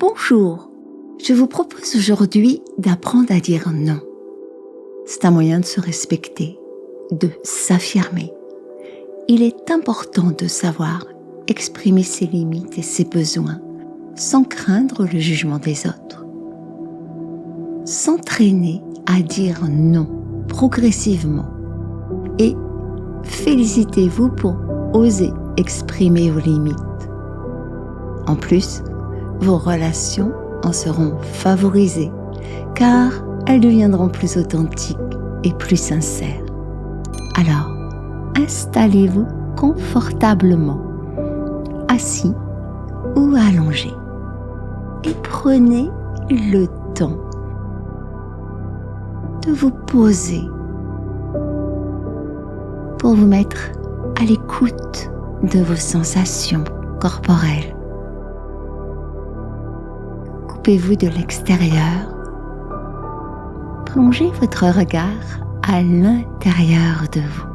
Bonjour, je vous propose aujourd'hui d'apprendre à dire non. C'est un moyen de se respecter, de s'affirmer. Il est important de savoir exprimer ses limites et ses besoins sans craindre le jugement des autres. S'entraîner à dire non progressivement et félicitez-vous pour oser exprimer vos limites. En plus, vos relations en seront favorisées car elles deviendront plus authentiques et plus sincères. Alors, installez-vous confortablement, assis ou allongé et prenez le temps de vous poser pour vous mettre à l'écoute de vos sensations corporelles. Coupez-vous de l'extérieur. Plongez votre regard à l'intérieur de vous.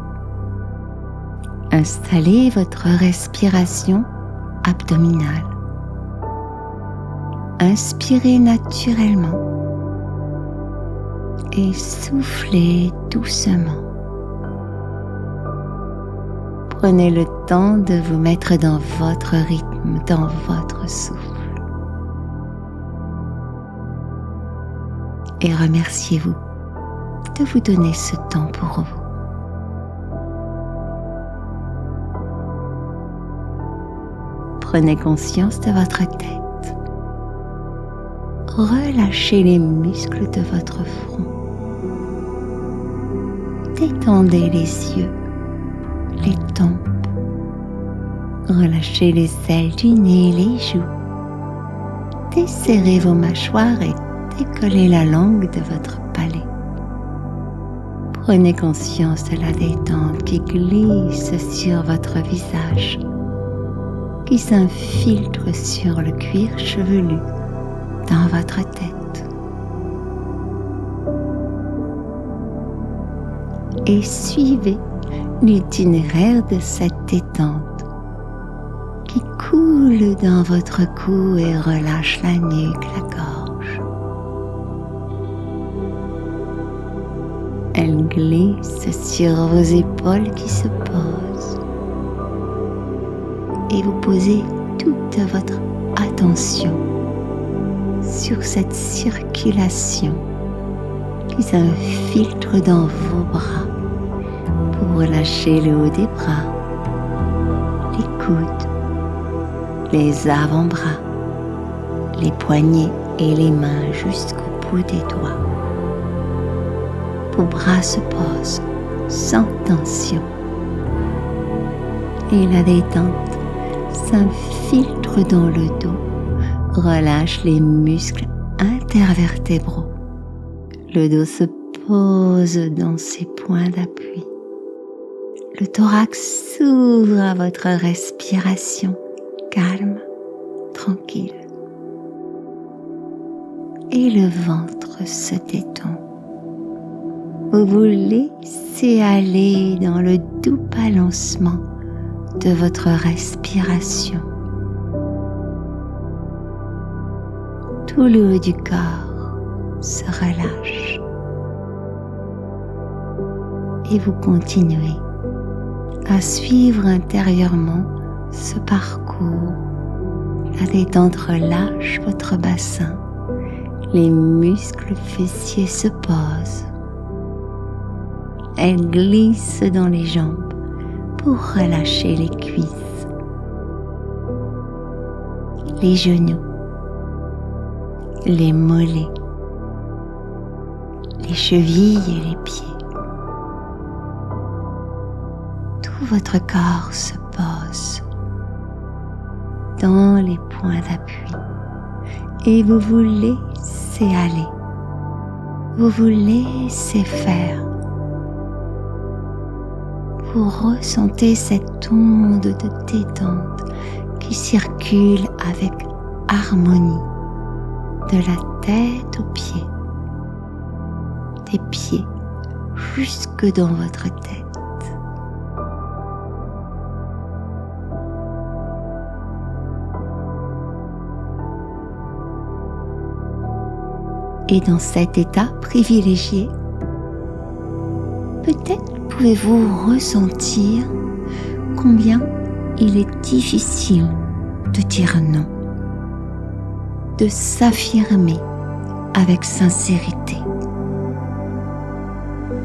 Installez votre respiration abdominale. Inspirez naturellement et soufflez doucement. Prenez le temps de vous mettre dans votre rythme, dans votre souffle. Et remerciez-vous de vous donner ce temps pour vous. Prenez conscience de votre tête. Relâchez les muscles de votre front. Détendez les yeux, les tempes. Relâchez les ailes du nez, les joues. Desserrez vos mâchoires et décollez la langue de votre palais. Prenez conscience de la détente qui glisse sur votre visage, qui s'infiltre sur le cuir chevelu dans votre tête. Et suivez l'itinéraire de cette détente qui coule dans votre cou et relâche la nuque, la gorge. Elle glisse sur vos épaules qui se posent et vous posez toute votre attention sur cette circulation qui s'infiltre dans vos bras pour relâcher le haut des bras, les coudes, les avant-bras, les poignets et les mains jusqu'au bout des doigts. Vos bras se posent sans tension et la détente s'infiltre dans le dos, relâche les muscles intervertébraux. Le dos se pose dans ses points d'appui. Le thorax s'ouvre à votre respiration calme, tranquille. Et le ventre se détend. Vous vous laissez aller dans le doux balancement de votre respiration. Tout le haut du corps se relâche. Et vous continuez à suivre intérieurement ce parcours. La détente relâche votre bassin. Les muscles fessiers se posent. Elle glisse dans les jambes pour relâcher les cuisses, les genoux, les mollets, les chevilles et les pieds. Tout votre corps se pose dans les points d'appui et vous vous laissez aller, vous vous laissez faire. Vous ressentez cette onde de détente qui circule avec harmonie de la tête aux pieds, des pieds jusque dans votre tête. est dans cet état privilégié, peut-être pouvez-vous ressentir combien il est difficile de dire non, de s'affirmer avec sincérité.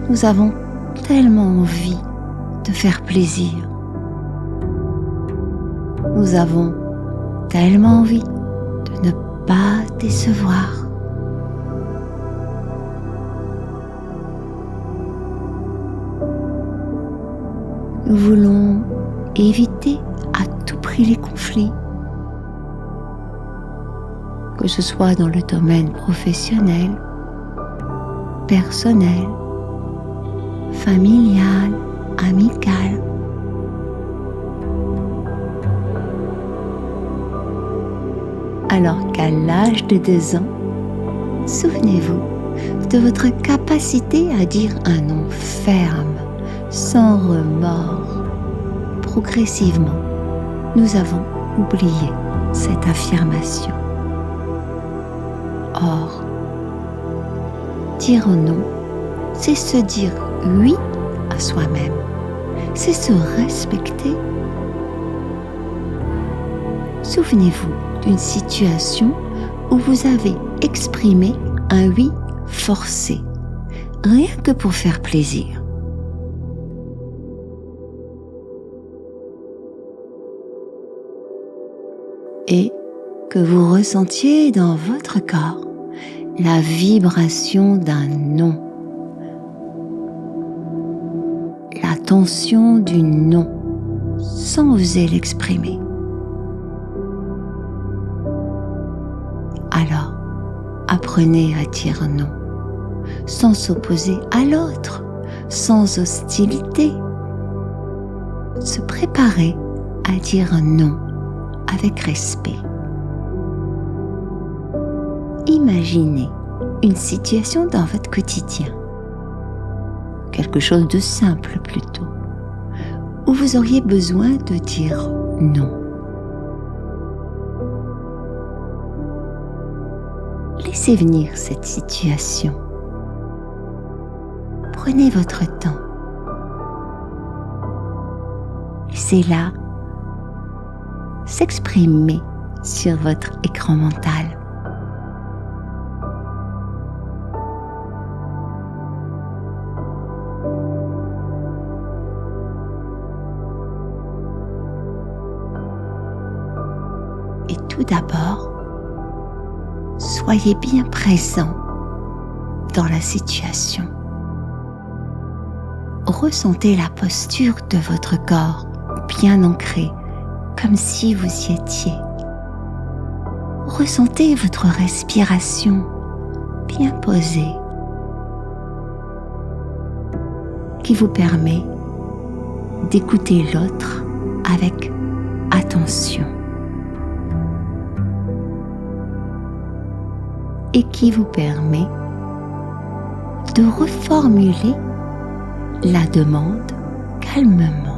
Nous avons tellement envie de faire plaisir. Nous avons tellement envie de ne pas décevoir. Nous voulons éviter à tout prix les conflits, que ce soit dans le domaine professionnel, personnel, familial, amical. Alors qu'à l'âge de 2 ans, souvenez-vous de votre capacité à dire un non ferme, sans remords. Progressivement, nous avons oublié cette affirmation. Or, dire non, c'est se dire oui à soi-même, c'est se respecter. Souvenez-vous d'une situation où vous avez exprimé un oui forcé, rien que pour faire plaisir. Et que vous ressentiez dans votre corps la vibration d'un non, la tension du non, sans oser l'exprimer. Alors, apprenez à dire non, sans s'opposer à l'autre, sans hostilité. Se préparer à dire non avec respect. Imaginez une situation dans votre quotidien, quelque chose de simple plutôt, où vous auriez besoin de dire non. Laissez venir cette situation. Prenez votre temps. Laissez-la s'exprimer sur votre écran mental. Et tout d'abord, soyez bien présent dans la situation. Ressentez la posture de votre corps bien ancrée, comme si vous y étiez. Ressentez votre respiration bien posée, qui vous permet d'écouter l'autre avec attention et qui vous permet de reformuler la demande calmement.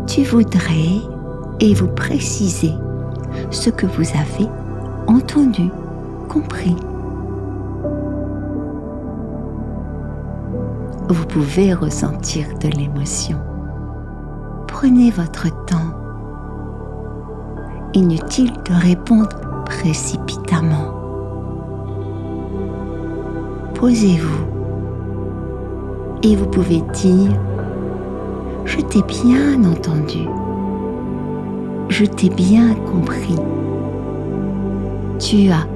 Tu voudrais et vous précisez ce que vous avez entendu, compris. Vous pouvez ressentir de l'émotion. Prenez votre temps. Inutile de répondre précipitamment. Posez-vous et vous pouvez dire « Je t'ai bien entendu, je t'ai bien compris. Tu as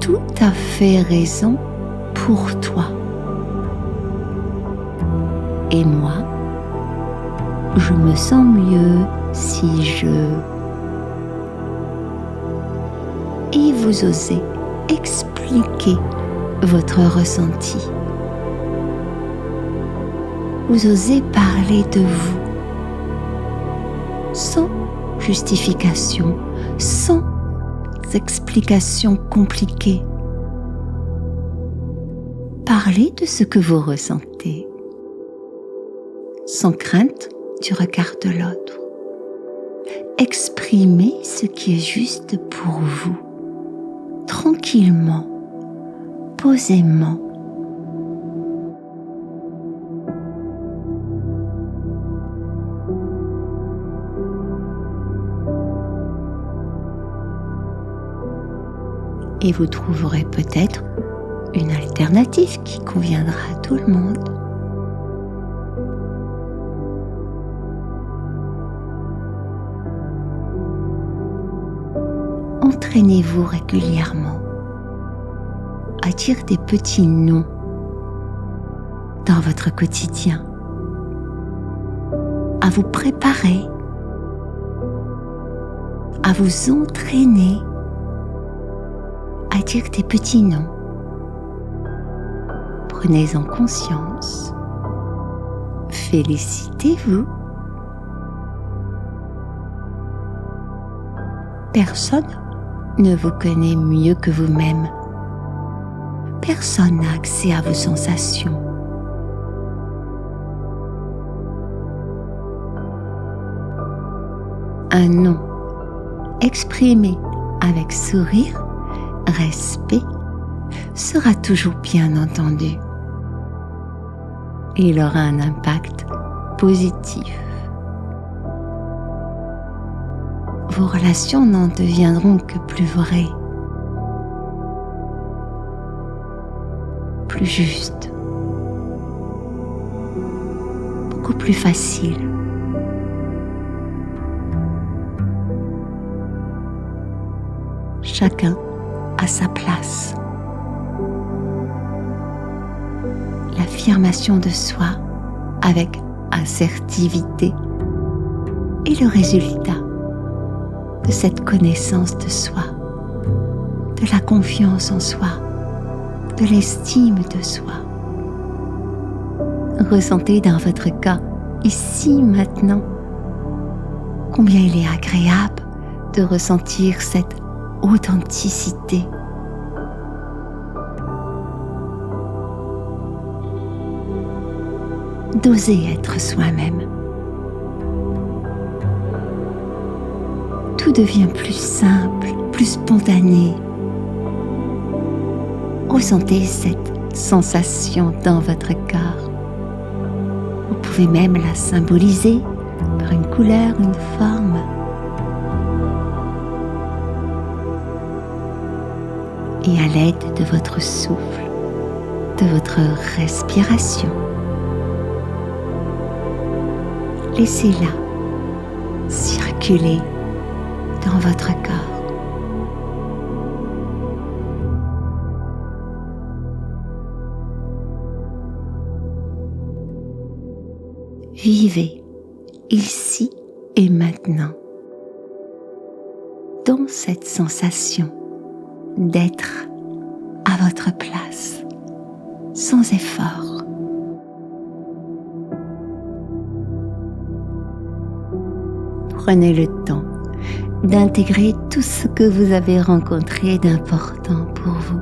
tout à fait raison pour toi. Et moi, je me sens mieux si je... » Et vous osez expliquer votre ressenti. Vous osez parler de vous, sans justification, sans explication compliquée. Parlez de ce que vous ressentez, sans crainte du regard de l'autre. exprimez ce qui est juste pour vous, tranquillement, posément. Et vous trouverez peut-être une alternative qui conviendra à tout le monde. Entraînez-vous régulièrement à dire des petits noms dans votre quotidien, à vous préparer, à vous entraîner à dire des petits noms. Prenez-en conscience. Félicitez-vous. Personne ne vous connaît mieux que vous-même. Personne n'a accès à vos sensations. Un nom exprimé avec sourire, respect, sera toujours bien entendu. Il aura un impact positif. Vos relations n'en deviendront que plus vraies, plus justes, beaucoup plus faciles. Chacun à sa place. L'affirmation de soi avec assertivité est le résultat de cette connaissance de soi, de la confiance en soi, de l'estime de soi. Ressentez dans votre cas, ici, maintenant, combien il est agréable de ressentir cette authenticité. D'oser être soi-même. Tout devient plus simple, plus spontané. Ressentez cette sensation dans votre corps. Vous pouvez même la symboliser par une couleur, une forme. Et à l'aide de votre souffle, de votre respiration, laissez-la circuler dans votre corps. Vivez ici et maintenant dans cette sensation d'être à votre place, sans effort. Prenez le temps d'intégrer tout ce que vous avez rencontré d'important pour vous,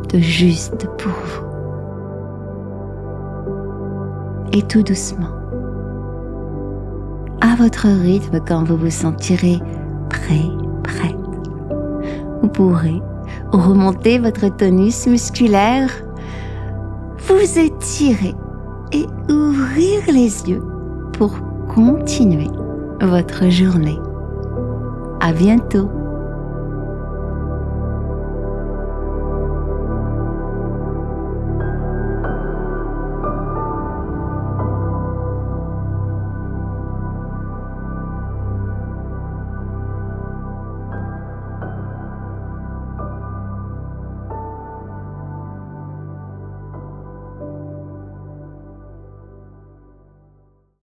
de juste pour vous. Et tout doucement, à votre rythme, quand vous vous sentirez prêt, prête, vous pourrez remonter votre tonus musculaire, vous étirer et ouvrir les yeux pour continuer votre journée. À bientôt.